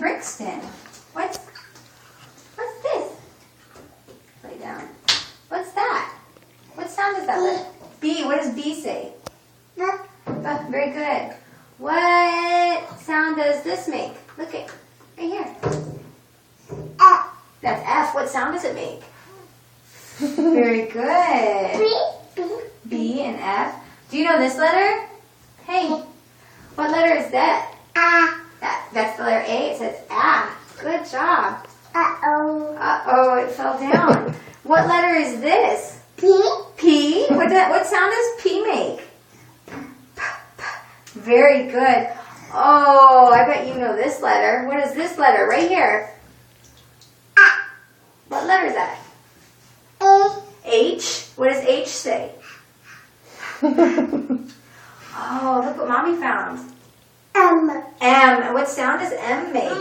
Brixton. What's this? Lay down. What's that? What sound is that? B. What does B say? Very good. What sound does this make? Look at right here. That's F. What sound does it make? Very good. B and F. Do you know this letter? Hey, what letter is that? That's the letter A. It says A. Good job. Uh-oh, it fell down. What letter is this? P. What sound does P make? Very good. Oh, I bet you know this letter. What is this letter right here? What letter is that? H. What does H say? Oh, look what Mommy found. M. What sound does M make?